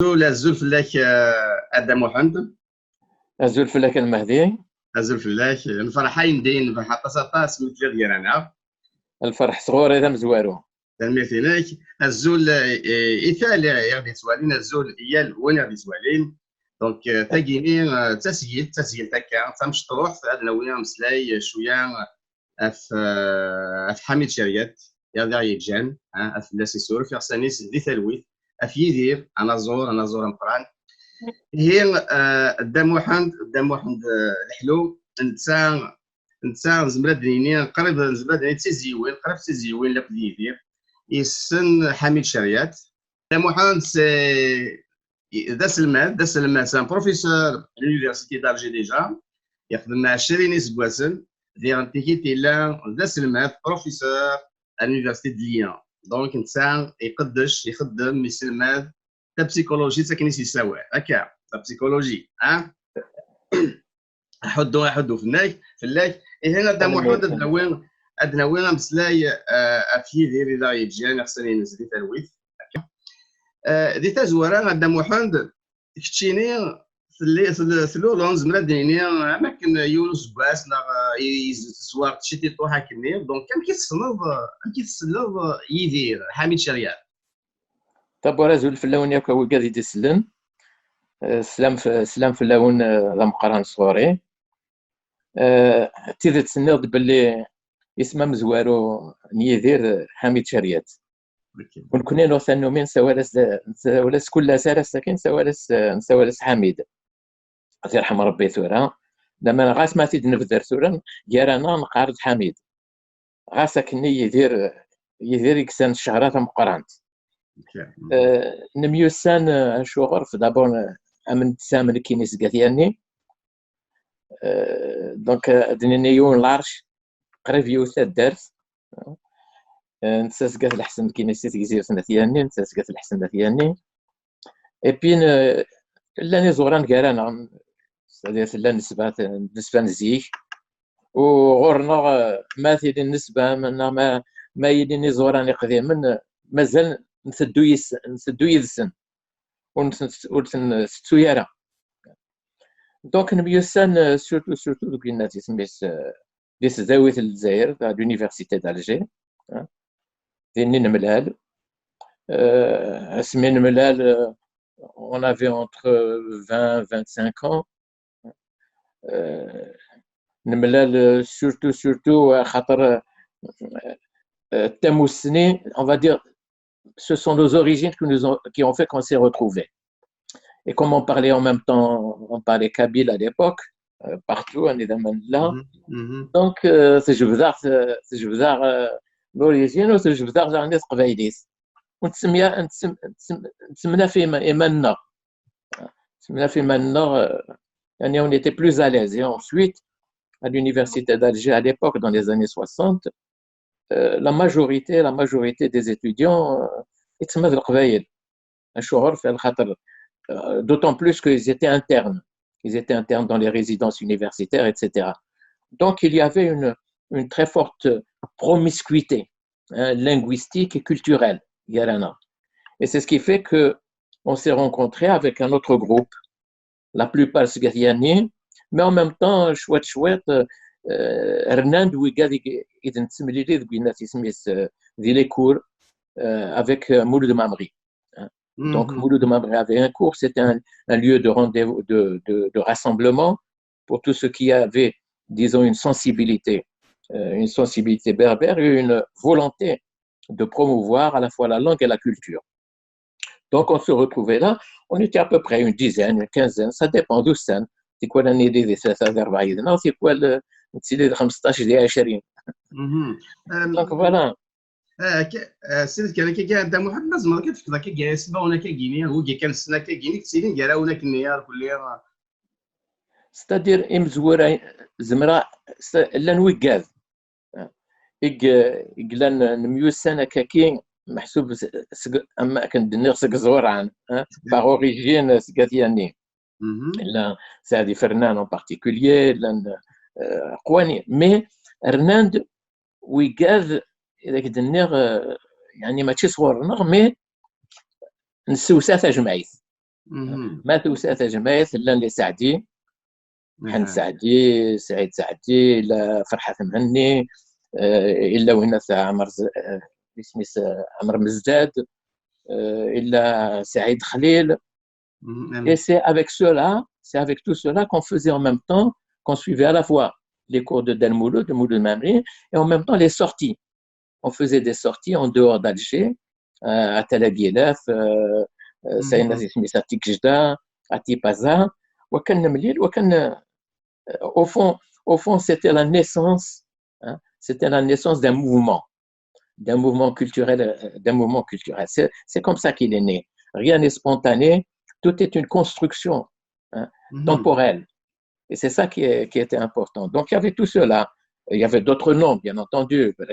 الزول فلاك ادم وحمد. أزول فلاك المهدي. الزول فلاك الفرحين دين فرحة طاس مثل ديالنا الفرح صغور هذا مزوارو المثلك الزول إيثال غادي سوالين الزول إيال وين غادي سوالين دونك تاكيني تسجيل تاكا تمشطروح في هاد نويا مسلاي شوية في حميد شريات يا يجان في الناس يسور في خصانيس دي ثلويث في يدير أنا زور مقران هي الدم وحد الحلو انسان زمرد ديني قريب زمرد ديني تيزيوين قريب تيزيوين لك يدير يسن حميد شريات الدم وحد دا سلمان سان بروفيسور لونيفرسيتي دالجي ديجا يخدم مع شيرين سبواسن ديال انتيكيتي لا دا سلمان بروفيسور لونيفرسيتي دي ليون دونك انسان يخدم يسلمان تا بسيكولوجي تاكنيس يساوي هكا تا بسيكولوجي حدو فلاك هنا دا محمد ادنا وين مسلاي افي ديري دا يجي خصني نزيد تلويث دي تزورا دا محمد كتشيني في لونز مرديني اماكن يونس باس لا يزوار شتي طوحه كني دونك كان كيتصلب يدير حميد شريات طب ورا زول فلاون ياك هو قاعد يتسلم سلام فلاون لا مقران صغوري تيزت تسنيض باللي اسمه مزوارو نيدير حميد شريات ونكون نو ثانو من سوالس كل ساره ساكن سوالس حميد الله يرحم ربي ثورا لما غاس ما تيد نبذر ثورا جارانا نقارض حميد غاسا كني يدير يكسان الشهرات مقرانت نميوسان شغل في دابور امن تسامن كينيس قاثياني دونك دنيون لارش قريب يوث الدرس نتساس قاث الحسن كينيس تيزير سنتياني نتساس قاث الحسن ثياني اي بين لاني زوران كارانا سادير لا نسبه نزيك وغورنا ما تيدي النسبه ما يديني زوران قديما مازال نسدو يدسن ونستو يرى دونك نبيوسان سورتو دوك الناس يسميس ديس زاوية الجزائر تاع لونيفرسيتي دالجي دينين ملال اسمين ملال on avait entre 20-25 ans نملال surtout خاطر التموسني on va dire ce sont nos origines qui ont fait qu'on s'est retrouvés. Et comme on parlait en même temps, on parlait kabyle à l'époque, partout, on est dans là. Donc, c'est je veux dire l'origine, c'est je veux dire j'en ai قبايليس. ونتسمنا في إيماننا. تسمنا في إيماننا يعني on était plus à l'aise. Et ensuite, à l'université d'Alger à l'époque, dans les années 60, la majorité des étudiants يتسمى القبايل الشهور في الخاطر d'autant plus qu'ils étaient internes dans les résidences universitaires, etc. Donc il y avait une très forte promiscuité linguistique et culturelle Yarana. Et c'est ce qui fait que on s'est rencontrés avec un autre groupe, la plupart Sgariani, mais en même temps chouette Hernand Ouigad إذا نتسمى لي الناس يسميس ذي لي كور avec Mouloud Mamri. Donc Mouloud Mamri avait un cours, c'était un lieu de rendez-vous, de rassemblement pour tous ceux qui avaient, disons, une sensibilité berbère et une volonté de promouvoir à la fois la langue et la culture. Donc on se retrouvait là, on était à peu près une dizaine, une quinzaine, ça dépend d'où c'est. C'est quoi l'année des 43 non, c'est quoi le 15 دي 20. Donc voilà. سيدي كان كي دا محمد زعما كتفكر كي جالس باونا كيجيني هو كان السنه كيجيني كتسيرين كراونا كنيار كليا c'est-à-dire امزورا زمرا لان ويكاد إقلان نميوسانا كاكين محسوب اما كندني سك زوران باغ اوريجين سكاتياني لا سادي فرنان en particulier لان قواني مي رناند ويكاد إذا كدنيغ يعني ماشي صغور مي نسوسا جمعيت ماتوا 3 جمايث، لا اللي سعدي، حن سعدي، سعيد سعدي، لا فرحة مهني، إلا وناس سميت عمر مزداد، إلا سعيد خليل. Et c'est avec cela, c'est avec tout cela qu'on faisait en même temps, qu'on suivait à la fois les cours de Del Mouloud, de Mouloud Mamri, et en même temps les sorties. On faisait des sorties en dehors d'Alger, à Tel Aviv, Saïna Smith, Tikjda, à Tipaza. Au fond, c'était la naissance, hein, c'était la naissance d'un mouvement culturel, d'un mouvement culturel. C'est comme ça qu'il est né. Rien n'est spontané, tout est une construction, hein, temporelle. Et c'est ça qui était important. Donc, il y avait tout cela. Il y avait d'autres noms, bien entendu. Mais